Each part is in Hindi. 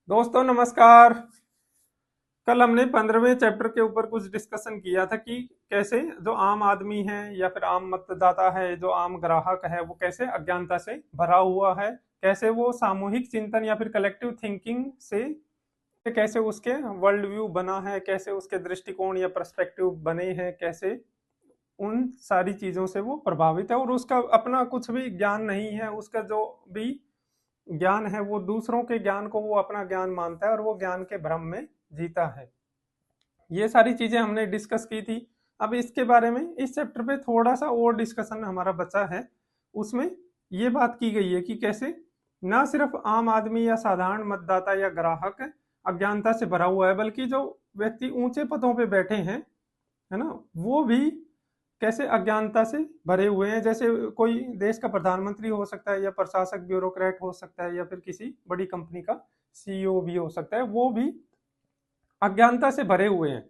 दोस्तों नमस्कार। कल हमने 15वें चैप्टर के ऊपर कुछ डिस्कशन किया था कि कैसे जो आम आदमी है या फिर आम मतदाता है, जो आम ग्राहक है, वो कैसे अज्ञानता से भरा हुआ है, कैसे वो सामूहिक चिंतन या फिर कलेक्टिव थिंकिंग से कैसे उसके वर्ल्ड व्यू बना है, कैसे उसके दृष्टिकोण या पर्सपेक्टिव बने हैं, कैसे उन सारी चीजों से वो प्रभावित है और उसका अपना कुछ भी ज्ञान नहीं है। उसका जो भी ज्ञान है वो दूसरों के ज्ञान को वो अपना ज्ञान मानता है और वो ज्ञान के भ्रम में जीता है। ये सारी चीजें हमने डिस्कस की थी। अब इसके बारे में इस चैप्टर पे थोड़ा सा और डिस्कशन हमारा बचा है। उसमें ये बात की गई है कि कैसे ना सिर्फ आम आदमी या साधारण मतदाता या ग्राहक अज्ञानता से भरा हुआ है, बल्कि जो व्यक्ति ऊंचे पदों पे बैठे हैं, है ना, वो भी कैसे अज्ञानता से भरे हुए हैं। जैसे कोई देश का प्रधानमंत्री हो सकता है या प्रशासक ब्यूरोक्रेट हो सकता है या फिर किसी बड़ी कंपनी का सीईओ भी हो सकता है, वो भी अज्ञानता से भरे हुए हैं।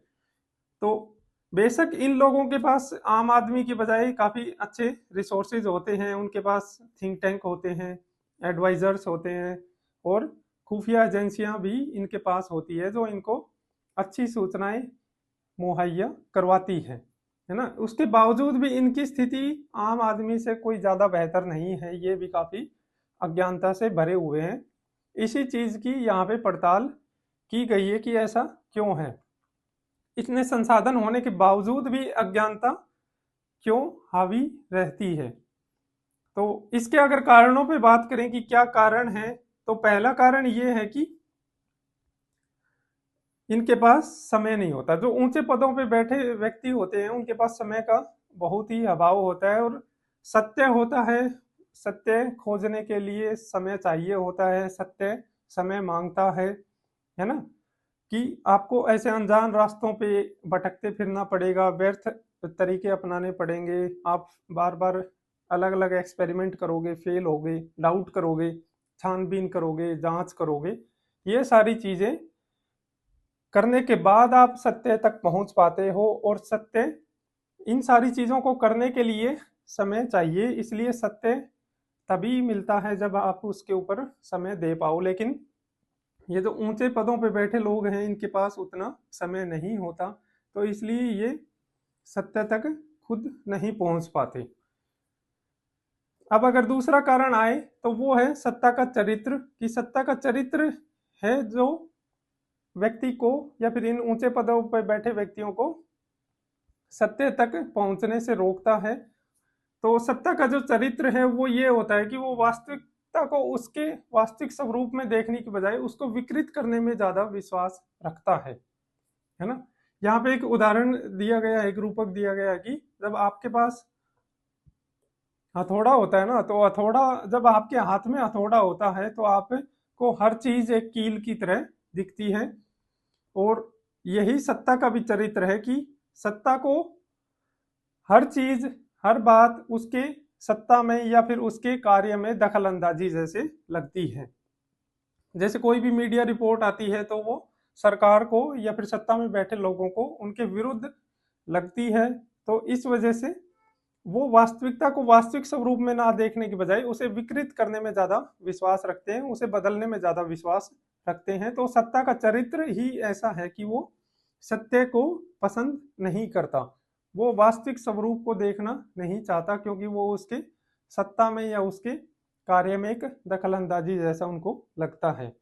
तो बेशक इन लोगों के पास आम आदमी की बजाय काफी अच्छे रिसोर्सेज होते हैं, उनके पास थिंक टैंक होते हैं, एडवाइजर्स होते हैं और खुफिया एजेंसियां भी इनके पास होती है जो इनको अच्छी सूचनाएं मुहैया करवाती है ना। उसके बावजूद भी इनकी स्थिति आम आदमी से कोई ज्यादा बेहतर नहीं है, ये भी काफी अज्ञानता से भरे हुए हैं। इसी चीज की यहाँ पे पड़ताल की गई है कि ऐसा क्यों है, इतने संसाधन होने के बावजूद भी अज्ञानता क्यों हावी रहती है। तो इसके अगर कारणों पे बात करें कि क्या कारण है, तो पहला कारण ये है कि इनके पास समय नहीं होता। जो ऊंचे पदों पे बैठे व्यक्ति होते हैं उनके पास समय का बहुत ही अभाव होता है और सत्य होता है। सत्य खोजने के लिए समय चाहिए होता है, सत्य समय मांगता है ना। कि आपको ऐसे अनजान रास्तों पे भटकते फिरना पड़ेगा, व्यर्थ तरीके अपनाने पड़ेंगे, आप बार बार अलग अलग एक्सपेरिमेंट करोगे, फेल होगे, डाउट करोगे, छानबीन करोगे, जांच करोगे। ये सारी चीजें करने के बाद आप सत्य तक पहुंच पाते हो और सत्य, इन सारी चीजों को करने के लिए समय चाहिए, इसलिए सत्य तभी मिलता है जब आप उसके ऊपर समय दे पाओ। लेकिन ये जो ऊंचे पदों पे बैठे लोग हैं इनके पास उतना समय नहीं होता, तो इसलिए ये सत्य तक खुद नहीं पहुंच पाते। अब अगर दूसरा कारण आए तो वो है सत्ता का चरित्र, कि सत्ता का चरित्र है जो व्यक्ति को या फिर इन ऊंचे पदों पर बैठे व्यक्तियों को सत्य तक पहुंचने से रोकता है। तो सत्ता का जो चरित्र है वो ये होता है कि वो वास्तविकता को उसके वास्तविक स्वरूप में देखने की बजाय उसको विकृत करने में ज्यादा विश्वास रखता है ना। यहाँ पे एक उदाहरण दिया गया है, एक रूपक दिया गया है कि जब आपके पास हथौड़ा होता है ना, तो हथौड़ा, जब आपके हाथ में हथौड़ा होता है तो आपको हर चीज एक कील की तरह दिखती है। और यही सत्ता का भी चरित्र है कि सत्ता को हर चीज, हर बात उसके सत्ता में या फिर उसके कार्य में दखल अंदाजी जैसे लगती है। जैसे कोई भी मीडिया रिपोर्ट आती है तो वो सरकार को या फिर सत्ता में बैठे लोगों को उनके विरुद्ध लगती है। तो इस वजह से वो वास्तविकता को वास्तविक स्वरूप में ना देखने की बजाय उसे विकृत करने में ज्यादा विश्वास रखते हैं, उसे बदलने में ज्यादा विश्वास रखते हैं। तो सत्ता का चरित्र ही ऐसा है कि वो सत्य को पसंद नहीं करता, वो वास्तविक स्वरूप को देखना नहीं चाहता, क्योंकि वो उसके सत्ता में या उसके कार्य में एक दखल अंदाजी जैसा उनको लगता है।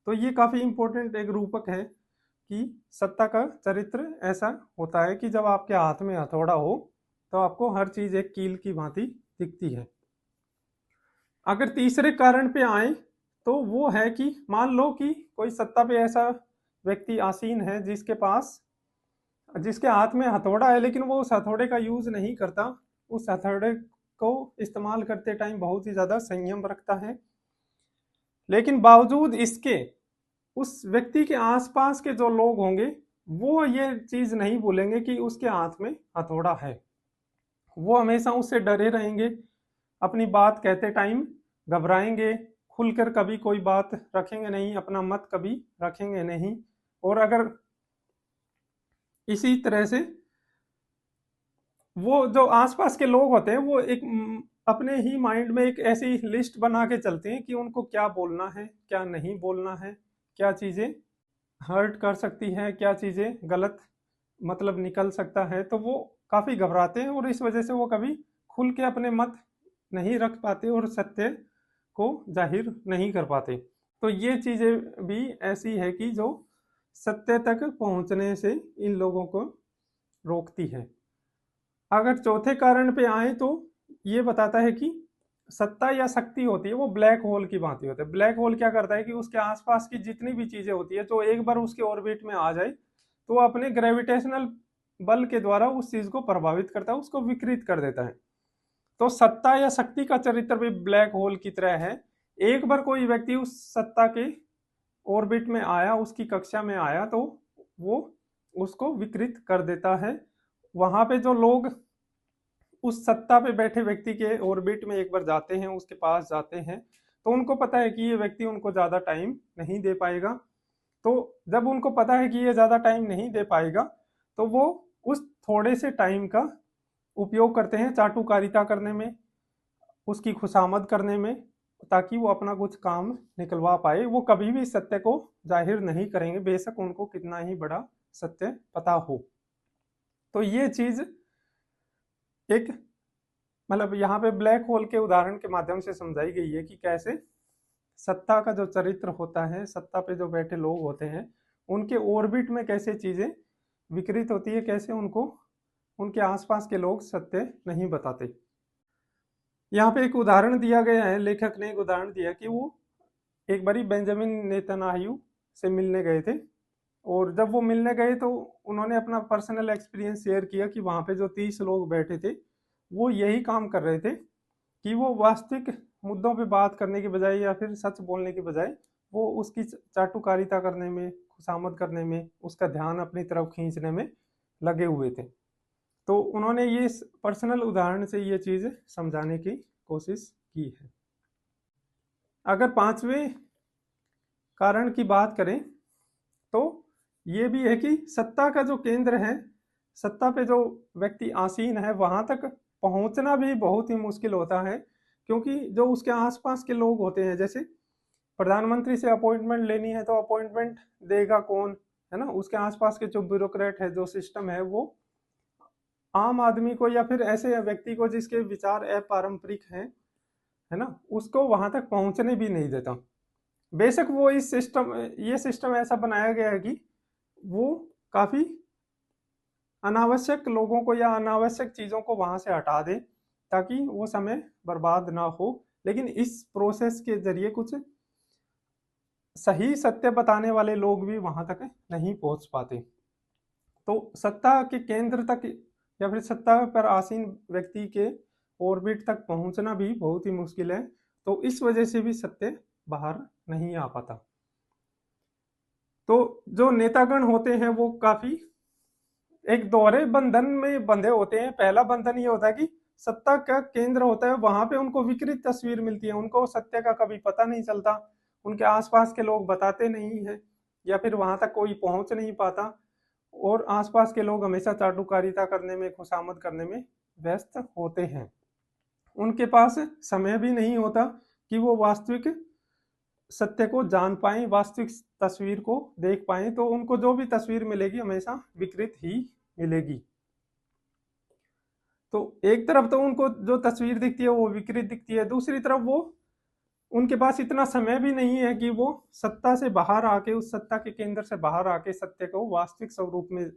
तो ये काफी इंपॉर्टेंट एक रूपक है कि सत्ता का चरित्र ऐसा होता है कि जब आपके हाथ में हथौड़ा हो तो आपको हर चीज एक कील की भांति दिखती है। अगर तीसरे कारण पे आए तो वो है कि मान लो कि कोई सत्ता पे ऐसा व्यक्ति आसीन है जिसके हाथ में हथौड़ा है, लेकिन वो उस हथौड़े का यूज नहीं करता, उस हथौड़े को इस्तेमाल करते टाइम बहुत ही ज्यादा संयम रखता है। लेकिन बावजूद इसके उस व्यक्ति के आसपास के जो लोग होंगे वो ये चीज नहीं भूलेंगे कि उसके हाथ में हथौड़ा है। वो हमेशा उससे डरे रहेंगे, अपनी बात कहते टाइम घबराएंगे, खुलकर कभी कोई बात रखेंगे नहीं, अपना मत कभी रखेंगे नहीं। और अगर इसी तरह से वो जो आसपास के लोग होते हैं वो एक अपने ही माइंड में एक ऐसी लिस्ट बना के चलते हैं कि उनको क्या बोलना है, क्या नहीं बोलना है, क्या चीज़ें हर्ट कर सकती हैं, क्या चीज़ें गलत मतलब निकल सकता है, तो वो काफ़ी घबराते हैं और इस वजह से वो कभी खुल के अपने मत नहीं रख पाते और सत्य को जाहिर नहीं कर पाते। तो ये चीज़ें भी ऐसी है कि जो सत्य तक पहुंचने से इन लोगों को रोकती है। अगर चौथे कारण पे आए तो ये बताता है कि सत्ता या शक्ति होती है वो ब्लैक होल की भांति होता है। ब्लैक होल क्या करता है कि उसके आसपास की जितनी भी चीजें होती है जो एक बार उसके ऑर्बिट में आ जाए तो वो अपने ग्रेविटेशनल बल के द्वारा उस चीज को प्रभावित करता है, उसको विकृत कर देता है। तो सत्ता या शक्ति का चरित्र भी ब्लैक होल की तरह है। एक बार कोई व्यक्ति उस सत्ता के ऑर्बिट में आया, उसकी कक्षा में आया, तो वो उसको विकृत कर देता है। वहां पे जो लोग उस सत्ता पे बैठे व्यक्ति के ऑर्बिट में एक बार जाते हैं, उसके पास जाते हैं, तो उनको पता है कि ये व्यक्ति उनको ज्यादा टाइम नहीं दे पाएगा। तो जब उनको पता है कि ये ज्यादा टाइम नहीं दे पाएगा तो वो उस थोड़े से टाइम का उपयोग करते हैं चाटुकारिता करने में, उसकी खुशामद करने में, ताकि वो अपना कुछ काम निकलवा पाए। वो कभी भी सत्य को जाहिर नहीं करेंगे, बेशक उनको कितना ही बड़ा सत्य पता हो। तो ये चीज एक मतलब यहाँ पे ब्लैक होल के उदाहरण के माध्यम से समझाई गई है कि कैसे सत्ता का जो चरित्र होता है, सत्ता पे जो बैठे लोग होते हैं, उनके ऑर्बिट में कैसे चीजें विकृत होती है, कैसे उनको उनके आसपास के लोग सत्य नहीं बताते। यहाँ पे एक उदाहरण दिया गया है, लेखक ने एक उदाहरण दिया कि वो एक बारी बेंजामिन नेतन्याहू से मिलने गए थे, और जब वो मिलने गए तो उन्होंने अपना पर्सनल एक्सपीरियंस शेयर किया कि वहाँ पे जो 30 लोग बैठे थे वो यही काम कर रहे थे कि वो वास्तविक मुद्दों पे बात करने के बजाय या फिर सच बोलने के बजाय वो उसकी चाटुकारिता करने में, खुशामद करने में, उसका ध्यान अपनी तरफ खींचने में लगे हुए थे। तो उन्होंने ये पर्सनल उदाहरण से ये चीज़ समझाने की कोशिश की है। अगर पांचवें कारण की बात करें तो ये भी है कि सत्ता का जो केंद्र है, सत्ता पे जो व्यक्ति आसीन है, वहां तक पहुंचना भी बहुत ही मुश्किल होता है, क्योंकि जो उसके आसपास के लोग होते हैं, जैसे प्रधानमंत्री से अपॉइंटमेंट लेनी है तो अपॉइंटमेंट देगा कौन, है ना? उसके आसपास के जो ब्यूरोक्रेट है, जो सिस्टम है, वो आम आदमी को या फिर ऐसे व्यक्ति को जिसके विचार अपारंपरिक हैं, है ना, उसको वहां तक पहुंचने भी नहीं देता। बेशक वो इस सिस्टम ये सिस्टम ऐसा बनाया गया है कि वो काफी अनावश्यक लोगों को या अनावश्यक चीजों को वहां से हटा दे ताकि वो समय बर्बाद ना हो, लेकिन इस प्रोसेस के जरिए कुछ सही सत्य बताने वाले लोग भी वहां तक नहीं पहुंच पाते। तो सत्ता के केंद्र तक या फिर सत्ता पर आसीन व्यक्ति के ऑर्बिट तक पहुंचना भी बहुत ही मुश्किल है, तो इस वजह से भी सत्य बाहर नहीं आ पाता। तो जो नेतागण होते हैं वो काफी एक दोहरे बंधन में बंधे होते हैं। पहला बंधन ये होता है कि सत्ता का केंद्र होता है, वहां पे उनको विकृत तस्वीर मिलती है, उनको सत्य का कभी पता नहीं चलता, उनके आसपास के लोग बताते नहीं है या फिर वहां तक कोई पहुंच नहीं पाता, और आसपास के लोग हमेशा चाटुकारिता करने में, खुशामद करने में व्यस्त होते हैं। उनके पास समय भी नहीं होता कि वो वास्तविक सत्य को जान पाए, वास्तविक तस्वीर को देख पाए, तो उनको जो भी तस्वीर मिलेगी हमेशा विकृत ही मिलेगी। तो एक तरफ तो उनको जो तस्वीर दिखती है वो विकृत दिखती है, दूसरी तरफ वो उनके पास इतना समय भी नहीं है कि वो सत्ता से बाहर आके, उस सत्ता के केंद्र से बाहर आके सत्य को वास्तविक स्वरूप में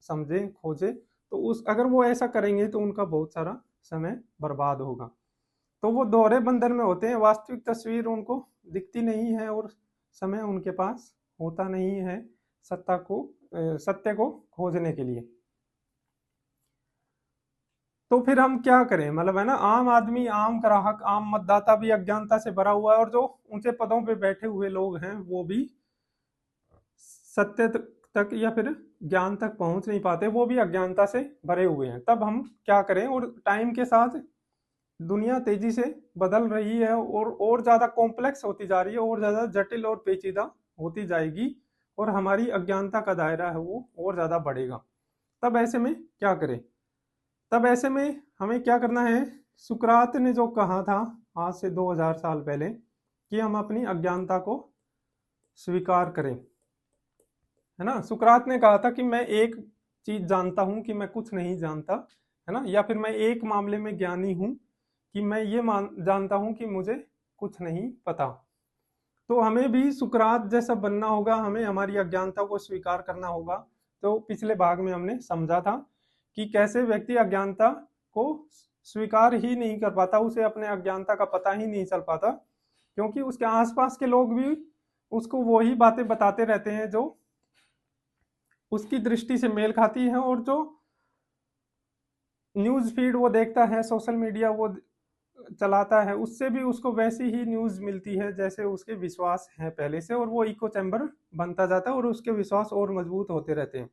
समझे, खोजे। तो उस अगर वो ऐसा करेंगे तो उनका बहुत सारा समय बर्बाद होगा। तो वो दोहरे बंधन में होते हैं, वास्तविक तस्वीर उनको दिखती नहीं है और समय उनके पास होता नहीं है सत्य को खोजने के लिए। तो फिर हम क्या करें, मतलब है ना, आम आदमी, आम ग्राहक, आम मतदाता भी अज्ञानता से भरा हुआ है, और जो ऊंचे पदों पे बैठे हुए लोग हैं वो भी सत्य तक या फिर ज्ञान तक पहुंच नहीं पाते, वो भी अज्ञानता से भरे हुए हैं। तब हम क्या करें? और टाइम के साथ दुनिया तेजी से बदल रही है और ज्यादा कॉम्प्लेक्स होती जा रही है, और ज्यादा जटिल और पेचीदा होती जाएगी, और हमारी अज्ञानता का दायरा है वो और ज्यादा बढ़ेगा। तब ऐसे में क्या करें? तब ऐसे में हमें क्या करना है? सुकरात ने जो कहा था आज से 2000 साल पहले कि हम अपनी अज्ञानता को स्वीकार करें, है ना। सुकरात ने कहा था कि मैं एक चीज जानता हूं कि मैं कुछ नहीं जानता, है ना, या फिर मैं एक मामले में ज्ञानी हूं कि मैं ये जानता हूं कि मुझे कुछ नहीं पता। तो हमें भी सुकरात जैसा बनना होगा, हमें हमारी अज्ञानता को स्वीकार करना होगा। तो पिछले भाग में हमने समझा था कि कैसे व्यक्ति अज्ञानता को स्वीकार ही नहीं कर पाता, उसे अपने अज्ञानता का पता ही नहीं चल पाता, क्योंकि उसके आसपास के लोग भी उसको वही बातें बताते रहते हैं जो उसकी दृष्टि से मेल खाती है, और जो न्यूज फीड वो देखता है, सोशल मीडिया वो चलाता है, उससे भी उसको वैसी ही न्यूज मिलती है जैसे उसके विश्वास है पहले से, और वो इको चैम्बर बनता जाता है और उसके विश्वास और मजबूत होते रहते हैं।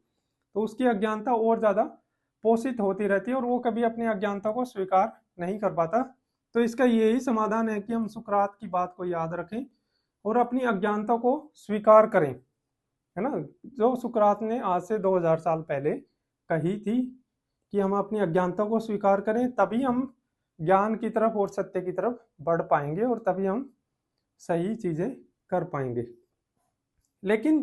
तो उसकी अज्ञानता और ज्यादा पोषित होती रहती है और वो कभी अपनी अज्ञानता को स्वीकार नहीं कर पाता। तो इसका यही समाधान है कि हम सुकरात की बात को याद रखें और अपनी अज्ञानता को स्वीकार करें, है ना। जो सुकरात ने आज से 2000 साल पहले कही थी कि हम अपनी अज्ञानता को स्वीकार करें, तभी हम ज्ञान की तरफ और सत्य की तरफ बढ़ पाएंगे और तभी हम सही चीजें कर पाएंगे। लेकिन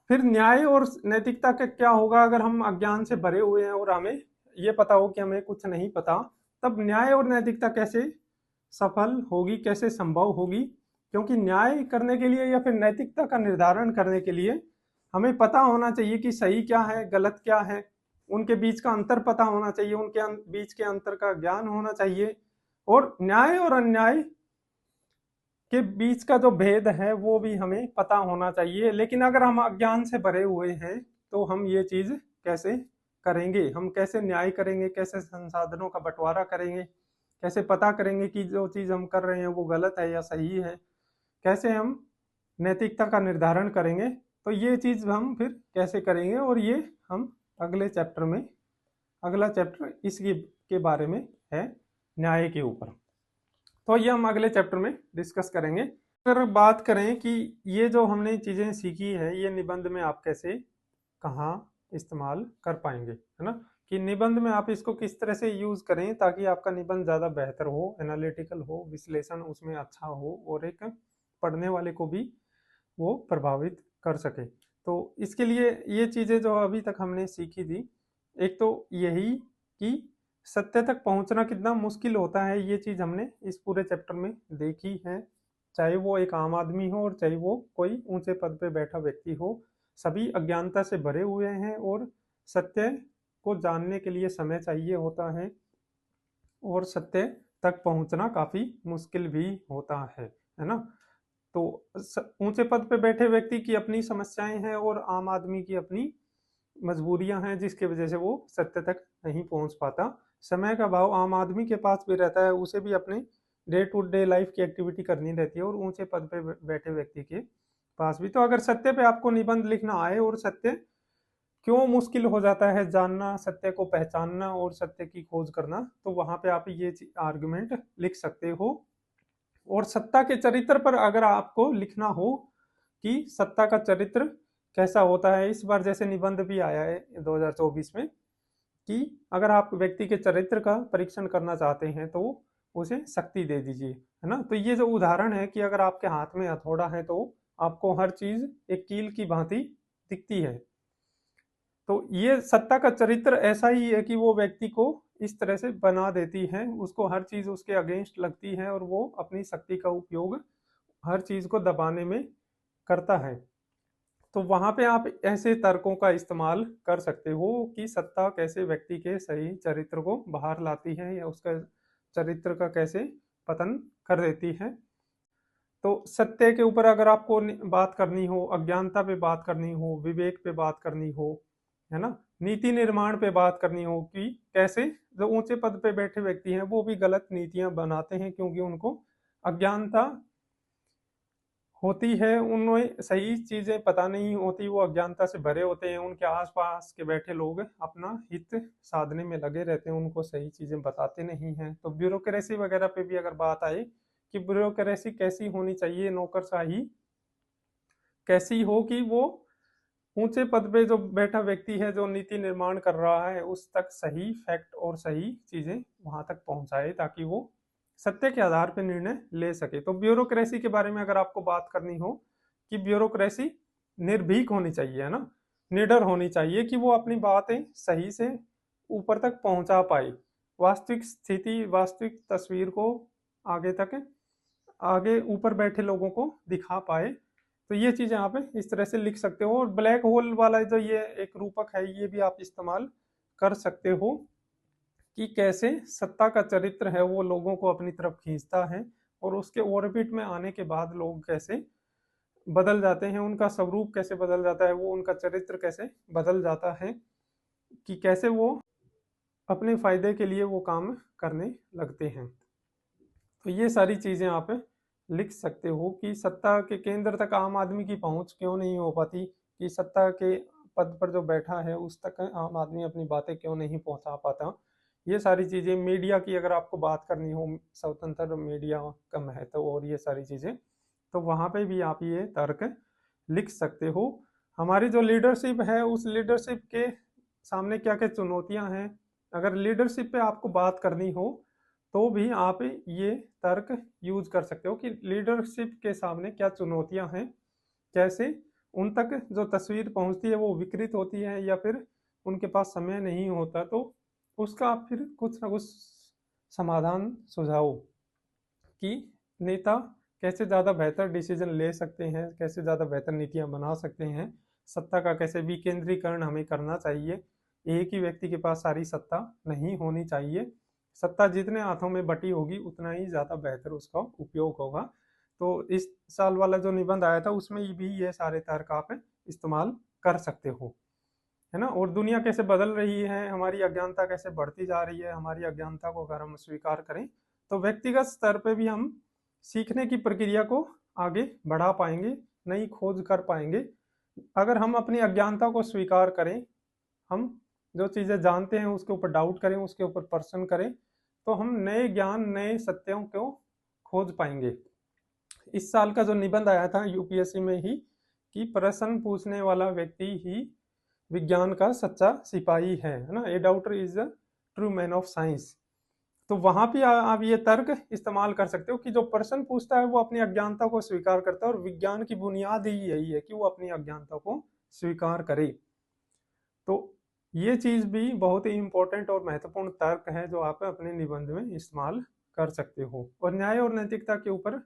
फिर न्याय और नैतिकता का क्या होगा अगर हम अज्ञान से भरे हुए हैं और हमें ये पता हो कि हमें कुछ नहीं पता? तब न्याय और नैतिकता कैसे सफल होगी, कैसे संभव होगी? क्योंकि न्याय करने के लिए या फिर नैतिकता का निर्धारण करने के लिए हमें पता होना चाहिए कि सही क्या है, गलत क्या है, उनके बीच का अंतर पता होना चाहिए, उनके बीच के अंतर का ज्ञान होना चाहिए, और न्याय और अन्याय के बीच का जो भेद है वो भी हमें पता होना चाहिए। लेकिन अगर हम अज्ञान से भरे हुए हैं तो हम ये चीज कैसे करेंगे? हम कैसे न्याय करेंगे, कैसे संसाधनों का बंटवारा करेंगे, कैसे पता करेंगे कि जो चीज हम कर रहे हैं वो गलत है या सही है, कैसे हम नैतिकता का निर्धारण करेंगे? तो ये चीज हम फिर कैसे करेंगे, और ये हम अगले चैप्टर में, अगला चैप्टर इसके के बारे में है, न्याय के ऊपर। तो ये हम अगले चैप्टर में डिस्कस करेंगे। अगर बात करें कि ये जो हमने चीजें सीखी है ये निबंध में आप कैसे, कहाँ इस्तेमाल कर पाएंगे, है ना, कि निबंध में आप इसको किस तरह से यूज करें ताकि आपका निबंध ज्यादा बेहतर हो, एनालिटिकल हो, विश्लेषण उसमें अच्छा हो और एक पढ़ने वाले को भी वो प्रभावित कर सके। तो इसके लिए ये चीजें जो अभी तक हमने सीखी थी, एक तो यही कि सत्य तक पहुंचना कितना मुश्किल होता है, ये चीज हमने इस पूरे चैप्टर में देखी है। चाहे वो एक आम आदमी हो और चाहे वो कोई ऊंचे पद पे बैठा व्यक्ति हो, सभी अज्ञानता से भरे हुए हैं और सत्य को जानने के लिए समय चाहिए होता है और सत्य तक पहुंचना काफी मुश्किल भी होता है ना। तो ऊंचे पद पे बैठे व्यक्ति की अपनी समस्याएं हैं और आम आदमी की अपनी मजबूरियां हैं जिसकी वजह से वो सत्य तक नहीं पहुंच पाता। समय का भाव आम आदमी के पास भी रहता है, उसे भी अपने डे टू डे लाइफ की एक्टिविटी करनी रहती है और ऊंचे पद पे बैठे व्यक्ति के पास भी। तो अगर सत्य पे आपको निबंध लिखना आए और सत्य क्यों मुश्किल हो जाता है जानना, सत्य को पहचानना और सत्य की खोज करना, तो वहां पे आप ये आर्गुमेंट लिख सकते हो। और सत्ता के चरित्र पर अगर आपको लिखना हो कि सत्ता का चरित्र कैसा होता है, इस बार जैसे निबंध भी आया है 2024 में कि अगर आप व्यक्ति के चरित्र का परीक्षण करना चाहते हैं तो उसे शक्ति दे दीजिए, है ना। तो ये जो उदाहरण है कि अगर आपके हाथ में हथौड़ा है तो आपको हर चीज एक कील की भांति दिखती है। तो ये सत्ता का चरित्र ऐसा ही है कि वो व्यक्ति को इस तरह से बना देती है, उसको हर चीज उसके अगेंस्ट लगती है और वो अपनी शक्ति का उपयोग हर चीज को दबाने में करता है। तो वहां पे आप ऐसे तर्कों का इस्तेमाल कर सकते हो कि सत्ता कैसे व्यक्ति के सही चरित्र को बाहर लाती है या उसका चरित्र का कैसे पतन कर देती है। तो सत्य के ऊपर अगर आपको बात करनी हो, अज्ञानता पे बात करनी हो, विवेक पे बात करनी हो, है ना, नीति निर्माण पे बात करनी हो कि कैसे जो ऊंचे पद पे बैठे व्यक्ति हैं वो भी गलत नीतियां बनाते हैं क्योंकि उनको अज्ञानता होती है, उन्हें सही चीजें पता नहीं होती, वो अज्ञानता से भरे होते हैं, उनके आसपास के बैठे लोग अपना हित साधने में लगे रहते हैं, उनको सही चीजें बताते नहीं हैं। तो ब्यूरोक्रेसी वगैरह पे भी अगर बात आए कि ब्यूरोक्रेसी कैसी होनी चाहिए, नौकरशाही कैसी हो कि वो ऊंचे पद पे जो बैठा व्यक्ति है जो नीति निर्माण कर रहा है उस तक सही फैक्ट और सही चीजें वहां तक पहुंचाए ताकि वो सत्य के आधार पर निर्णय ले सके। तो ब्यूरोक्रेसी के बारे में अगर आपको बात करनी हो कि ब्यूरोक्रेसी निर्भीक होनी चाहिए, है ना, निडर होनी चाहिए कि वो अपनी बातें सही से ऊपर तक पहुंचा पाए, वास्तविक स्थिति, वास्तविक तस्वीर को आगे तक, आगे ऊपर बैठे लोगों को दिखा पाए। तो ये चीज़ यहाँ पे इस तरह से लिख सकते हो। और ब्लैक होल वाला जो ये एक रूपक है, ये भी आप इस्तेमाल कर सकते हो कि कैसे सत्ता का चरित्र है वो लोगों को अपनी तरफ खींचता है, और उसके ऑर्बिट में आने के बाद लोग कैसे बदल जाते हैं, उनका स्वरूप कैसे बदल जाता है, वो उनका चरित्र कैसे बदल जाता है, कि कैसे वो अपने फायदे के लिए वो काम करने लगते हैं। तो ये सारी चीजें आप लिख सकते हो कि सत्ता के केंद्र तक आम आदमी की पहुंच क्यों नहीं हो पाती, कि सत्ता के पद पर जो बैठा है उस तक आम आदमी अपनी बातें क्यों नहीं पहुंचा पाता। ये सारी चीजें, मीडिया की अगर आपको बात करनी हो, स्वतंत्र मीडिया का महत्व और ये सारी चीजें, तो वहां पे भी आप ये तर्क लिख सकते हो। हमारी जो लीडरशिप है, उस लीडरशिप के सामने क्या क्या चुनौतियां हैं, अगर लीडरशिप पे आपको बात करनी हो तो भी आप ये तर्क यूज कर सकते हो कि लीडरशिप के सामने क्या चुनौतियां हैं, कैसे उन तक जो तस्वीर पहुंचती है वो विकृत होती है, या फिर उनके पास समय नहीं होता, तो उसका आप फिर कुछ ना कुछ समाधान सुझाओ कि नेता कैसे ज़्यादा बेहतर डिसीजन ले सकते हैं, कैसे ज़्यादा बेहतर नीतियां बना सकते हैं, सत्ता का कैसे विकेंद्रीकरण हमें करना चाहिए। एक ही व्यक्ति के पास सारी सत्ता नहीं होनी चाहिए, सत्ता जितने हाथों में बटी होगी उतना ही ज़्यादा बेहतर उसका उपयोग होगा। तो इस साल वाला जो निबंध आया था उसमें भी ये सारे तर्क आप इस्तेमाल कर सकते हो, है ना। और दुनिया कैसे बदल रही है, हमारी अज्ञानता कैसे बढ़ती जा रही है, हमारी अज्ञानता को अगर हम स्वीकार करें तो व्यक्तिगत स्तर पे भी हम सीखने की प्रक्रिया को आगे बढ़ा पाएंगे, नई खोज कर पाएंगे। अगर हम अपनी अज्ञानता को स्वीकार करें, हम जो चीज़ें जानते हैं उसके ऊपर डाउट करें, उसके ऊपर प्रश्न करें, तो हम नए ज्ञान, नए सत्यों को खोज पाएंगे। इस साल का जो निबंध आया था यूपीएससी में ही, कि प्रश्न पूछने वाला व्यक्ति ही विज्ञान का सच्चा सिपाही है ना, a doubter is the true man of science. तो वहां पे आप ये तर्क इस्तेमाल कर सकते हो कि जो प्रश्न पूछता है वो अपनी अज्ञानता को स्वीकार करता है, और विज्ञान की बुनियाद ही यही है कि वो अपनी अज्ञानता को स्वीकार करे। तो ये चीज भी बहुत ही इंपॉर्टेंट और महत्वपूर्ण तर्क है जो आप अपने निबंध में इस्तेमाल कर सकते हो। और न्याय और नैतिकता के ऊपर,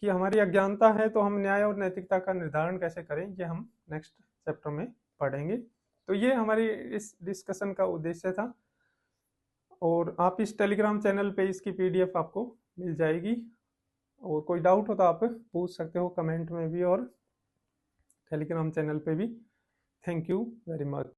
कि हमारी अज्ञानता है तो हम न्याय और नैतिकता का निर्धारण कैसे करें, ये हम नेक्स्ट चैप्टर में पढ़ेंगे। तो ये हमारी इस डिस्कशन का उद्देश्य था। और आप इस टेलीग्राम चैनल पे इसकी पीडीएफ आपको मिल जाएगी, और कोई डाउट हो तो आप पूछ सकते हो कमेंट में भी और टेलीग्राम चैनल पे भी। Thank you very much.